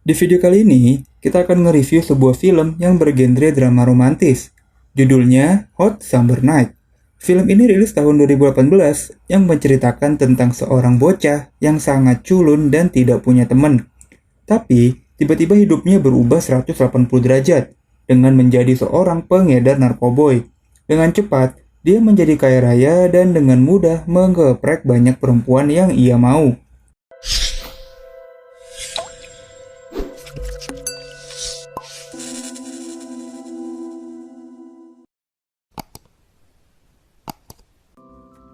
Di video kali ini, kita akan nge-review sebuah film yang bergenre drama romantis. Judulnya Hot Summer Night. Film ini rilis tahun 2018 yang menceritakan tentang seorang bocah yang sangat culun dan tidak punya teman. Tapi, tiba-tiba hidupnya berubah 180 derajat dengan menjadi seorang pengedar narkoboy. Dengan cepat, dia menjadi kaya raya dan dengan mudah menggeprek banyak perempuan yang ia mau.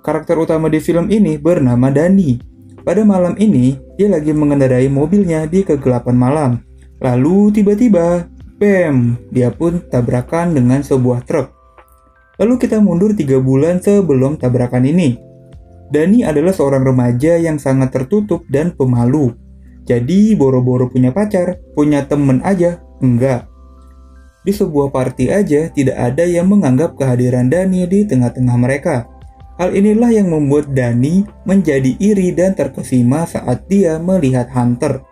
Karakter utama di film ini bernama Dani. Pada malam ini, dia lagi mengendarai mobilnya di kegelapan malam. Lalu tiba-tiba, bam, dia pun tabrakan dengan sebuah truk. Lalu kita mundur 3 bulan sebelum tabrakan ini. Dani adalah seorang remaja yang sangat tertutup dan pemalu. Jadi boro-boro punya pacar, punya temen aja, enggak. Di sebuah party aja tidak ada yang menganggap kehadiran Dani di tengah-tengah mereka. Hal inilah yang membuat Dani menjadi iri dan terkesima saat dia melihat Hunter.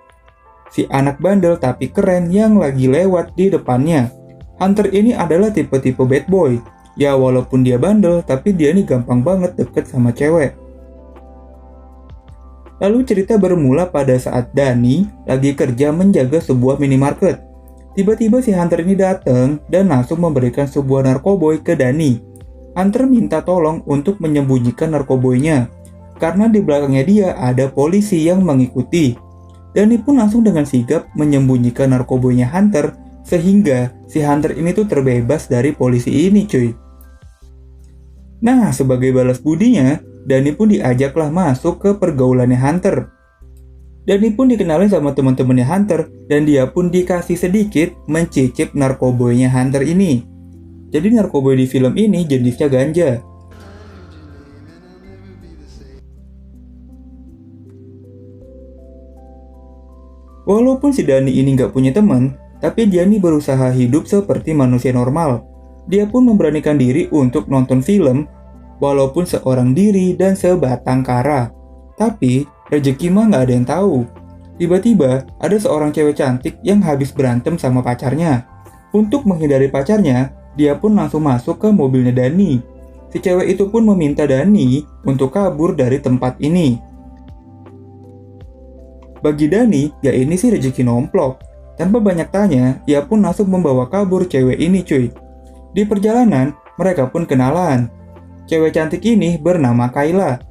Si anak bandel tapi keren yang lagi lewat di depannya. Hunter ini adalah tipe-tipe bad boy. Ya walaupun dia bandel, tapi dia nih gampang banget deket sama cewek. Lalu cerita bermula pada saat Dani lagi kerja menjaga sebuah minimarket. Tiba-tiba si Hunter ini datang dan langsung memberikan sebuah narkoboy ke Dani. Hunter minta tolong untuk menyembunyikan narkoboynya, karena di belakangnya dia ada polisi yang mengikuti. Dani pun langsung dengan sigap menyembunyikan narkoboynya Hunter, sehingga si Hunter ini tuh terbebas dari polisi ini cuy. Nah, sebagai balas budinya, Dani pun diajaklah masuk ke pergaulannya Hunter. Dani pun dikenalin sama teman-temannya Hunter, dan dia pun dikasih sedikit mencicip narkoboynya Hunter ini. Jadi narkoboy di film ini jenisnya ganja. Walaupun si Dani ini nggak punya teman, tapi dia nih berusaha hidup seperti manusia normal. Dia pun memberanikan diri untuk nonton film, walaupun seorang diri dan sebatang kara. Tapi, rezeki mah nggak ada yang tahu. Tiba-tiba, ada seorang cewek cantik yang habis berantem sama pacarnya. Untuk menghindari pacarnya, dia pun langsung masuk ke mobilnya Dani. Si cewek itu pun meminta Dani untuk kabur dari tempat ini. Bagi Dani, ya ini sih rezeki nomplok. Tanpa banyak tanya, dia pun langsung membawa kabur cewek ini cuy. Di perjalanan, mereka pun kenalan. Cewek cantik ini bernama Kayla.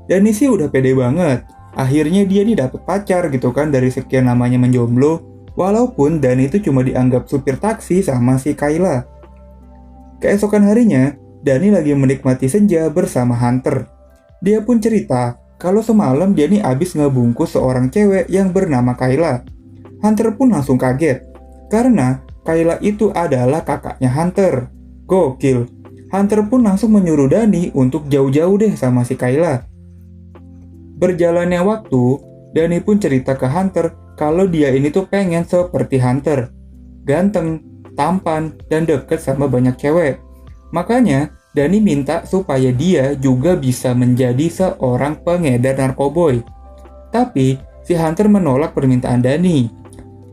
Dani sih udah pede banget. Akhirnya dia nih dapet pacar gitu kan dari sekian lamanya menjomblo. Walaupun Dani itu cuma dianggap supir taksi sama si Kayla. Keesokan harinya, Dani lagi menikmati senja bersama Hunter. Dia pun cerita kalau semalam dia nih abis ngebungkus seorang cewek yang bernama Kayla. Hunter pun langsung kaget, karena Kayla itu adalah kakaknya Hunter. Gokil. Hunter pun langsung menyuruh Dani untuk jauh-jauh deh sama si Kayla. Berjalannya waktu, Dani pun cerita ke Hunter kalau dia ini tuh pengen seperti Hunter. Ganteng, tampan, dan deket sama banyak cewek. Makanya, Dani minta supaya dia juga bisa menjadi seorang pengedar narkoboy. Tapi, si Hunter menolak permintaan Dani.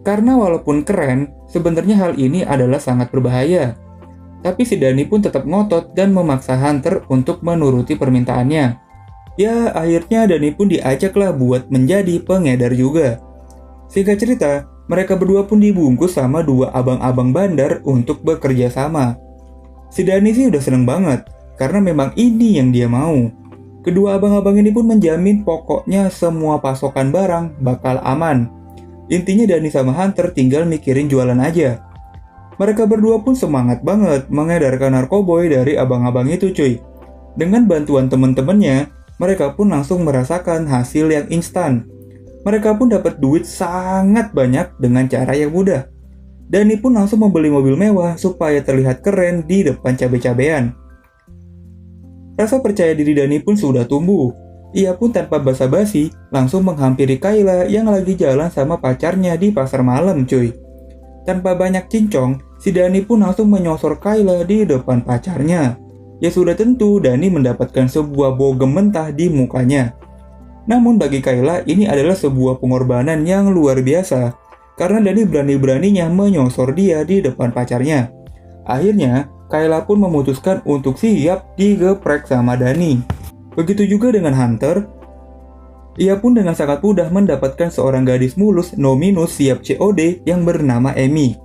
Karena walaupun keren, sebenarnya hal ini adalah sangat berbahaya. Tapi si Dani pun tetap ngotot dan memaksa Hunter untuk menuruti permintaannya. Ya, akhirnya Dani pun diajaklah buat menjadi pengedar juga. Singkat cerita, mereka berdua pun dibungkus sama 2 abang-abang bandar untuk bekerja sama. Si Dani sih udah seneng banget, karena memang ini yang dia mau. Kedua abang-abang ini pun menjamin pokoknya semua pasokan barang bakal aman. Intinya Dani sama Hunter tinggal mikirin jualan aja. Mereka berdua pun semangat banget mengedarkan narkoboy dari abang-abang itu cuy. Dengan bantuan temen-temennya, mereka pun langsung merasakan hasil yang instan. Mereka pun dapat duit sangat banyak dengan cara yang mudah. Dani pun langsung membeli mobil mewah supaya terlihat keren di depan cabe-cabean. Rasa percaya diri Dani pun sudah tumbuh. Ia pun tanpa basa-basi langsung menghampiri Kayla yang lagi jalan sama pacarnya di pasar malam cuy. Tanpa banyak cincong, si Dani pun langsung menyosor Kayla di depan pacarnya. Ya sudah tentu Dani mendapatkan sebuah bogem mentah di mukanya. Namun bagi Kayla ini adalah sebuah pengorbanan yang luar biasa. karena Dani berani-beraninya menyosor dia di depan pacarnya. Akhirnya, Kayla pun memutuskan untuk siap digeprek sama Dani. Begitu juga dengan Hunter. Ia pun dengan sangat mudah mendapatkan seorang gadis mulus no minus siap COD yang bernama Amy.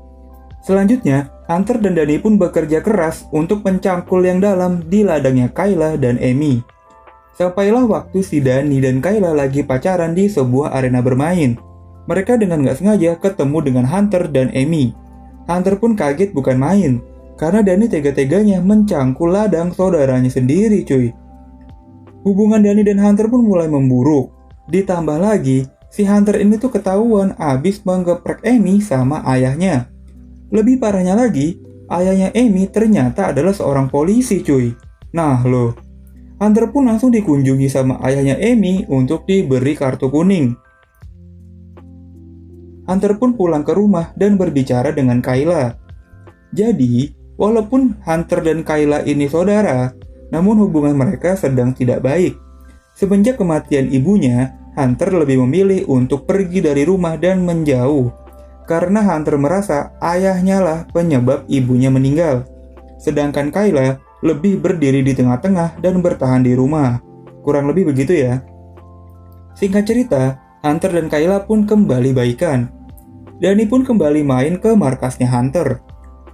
Selanjutnya, Hunter dan Dani pun bekerja keras untuk mencangkul yang dalam di ladangnya Kayla dan Amy. Sampailah waktu si Dani dan Kayla lagi pacaran di sebuah arena bermain. Mereka dengan gak sengaja ketemu dengan Hunter dan Amy. Hunter pun kaget bukan main, karena Dani tega-teganya mencangkul ladang saudaranya sendiri cuy. Hubungan Dani dan Hunter pun mulai memburuk. Ditambah lagi, si Hunter ini tuh ketahuan abis menggeprek Amy sama ayahnya. Lebih parahnya lagi, ayahnya Amy ternyata adalah seorang polisi cuy. Nah loh, Hunter pun langsung dikunjungi sama ayahnya Amy untuk diberi kartu kuning. Hunter pun pulang ke rumah dan berbicara dengan Kayla. Jadi, walaupun Hunter dan Kayla ini saudara, namun hubungan mereka sedang tidak baik. Semenjak kematian ibunya, Hunter lebih memilih untuk pergi dari rumah dan menjauh. Karena Hunter merasa ayahnya lah penyebab ibunya meninggal. Sedangkan Kayla lebih berdiri di tengah-tengah dan bertahan di rumah. Kurang lebih begitu ya. Singkat cerita, Hunter dan Kayla pun kembali baikan. Dani pun kembali main ke markasnya Hunter.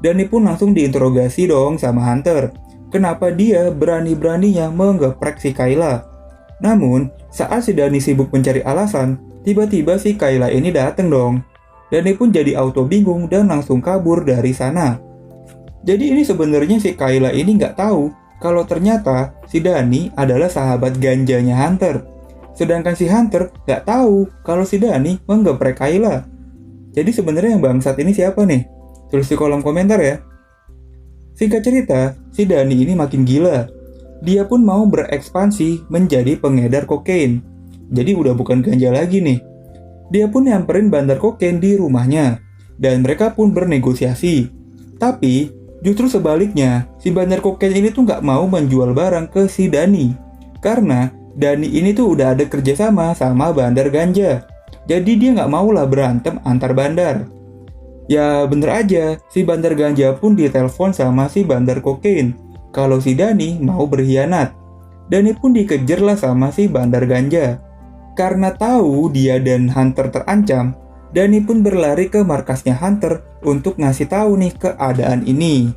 Dani pun langsung diinterogasi dong sama Hunter. Kenapa dia berani-beraninya menggeprek si Kayla? Namun, saat si Dani sibuk mencari alasan, tiba-tiba si Kayla ini dateng dong. Dani pun jadi auto bingung dan langsung kabur dari sana. Jadi ini sebenarnya si Kayla ini nggak tahu kalau ternyata si Dani adalah sahabat ganjanya Hunter. Sedangkan si Hunter nggak tahu kalau si Dani menggeprek Kayla. Jadi sebenarnya yang bangsat ini siapa nih? Tulis di kolom komentar ya. Singkat cerita, si Dani ini makin gila. Dia pun mau berekspansi menjadi pengedar kokain. Jadi udah bukan ganja lagi nih. Dia pun nyamperin bandar kokain di rumahnya. Dan mereka pun bernegosiasi. Tapi, justru sebaliknya, si bandar kokain ini tuh nggak mau menjual barang ke si Dani. Karena Dani ini tuh udah ada kerjasama sama bandar ganja. Jadi dia nggak maulah berantem antar bandar. Ya bener aja, si bandar ganja pun ditelepon sama si bandar kokain kalau si Dani mau berkhianat. Dani pun dikejar lah sama si bandar ganja. Karena tahu dia dan Hunter terancam, Dani pun berlari ke markasnya Hunter untuk ngasih tahu nih keadaan ini.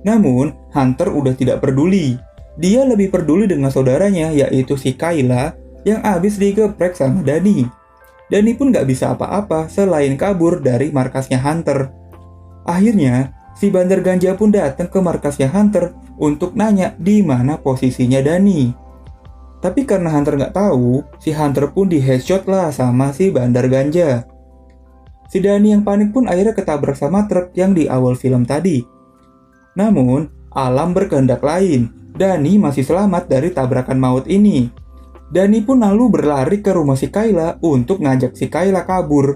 Namun, Hunter udah tidak peduli. Dia lebih peduli dengan saudaranya yaitu si Kayla yang abis digeprek sama Dani. Dani pun gak bisa apa-apa selain kabur dari markasnya Hunter. Akhirnya, si bandar ganja pun datang ke markasnya Hunter untuk nanya di mana posisinya Dani. Tapi karena Hunter nggak tahu, si Hunter pun di headshot lah sama si bandar ganja. Si Dani yang panik pun akhirnya ketabrak sama truk yang di awal film tadi. Namun, alam berkehendak lain. Dani masih selamat dari tabrakan maut ini. Dani pun lalu berlari ke rumah si Kayla untuk ngajak si Kayla kabur.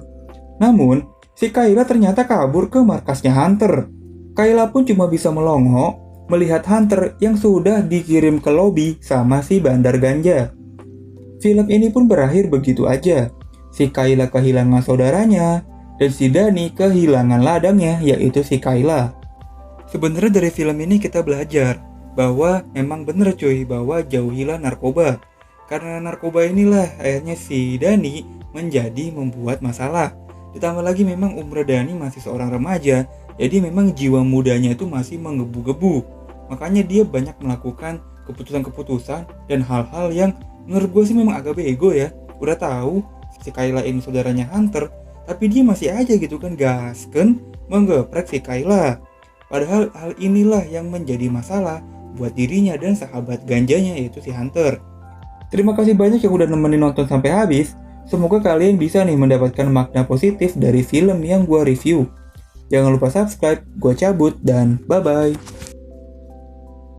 Namun, si Kayla ternyata kabur ke markasnya Hunter. Kayla pun cuma bisa melongo melihat Hunter yang sudah dikirim ke lobi sama si bandar ganja. Film ini pun berakhir begitu aja. Si Kayla kehilangan saudaranya, dan si Dani kehilangan ladangnya yaitu si Kayla. Sebenarnya dari film ini kita belajar bahwa memang bener cuy bahwa jauhilah narkoba. Karena narkoba inilah akhirnya si Dani menjadi membuat masalah. Ditambah lagi memang umur Dani masih seorang remaja, jadi memang jiwa mudanya itu masih menggebu-gebu. Makanya dia banyak melakukan keputusan-keputusan dan hal-hal yang menurut gue sih memang agak bego ya. Udah tahu si Kayla ini saudaranya Hunter, tapi dia masih aja gitu kan gasken menggeprek si Kayla. Padahal hal inilah yang menjadi masalah buat dirinya dan sahabat ganjanya yaitu si Hunter. Terima kasih banyak yang udah nemenin nonton sampai habis. Semoga kalian bisa nih mendapatkan makna positif dari film yang gue review. Jangan lupa subscribe, gue cabut, dan bye-bye.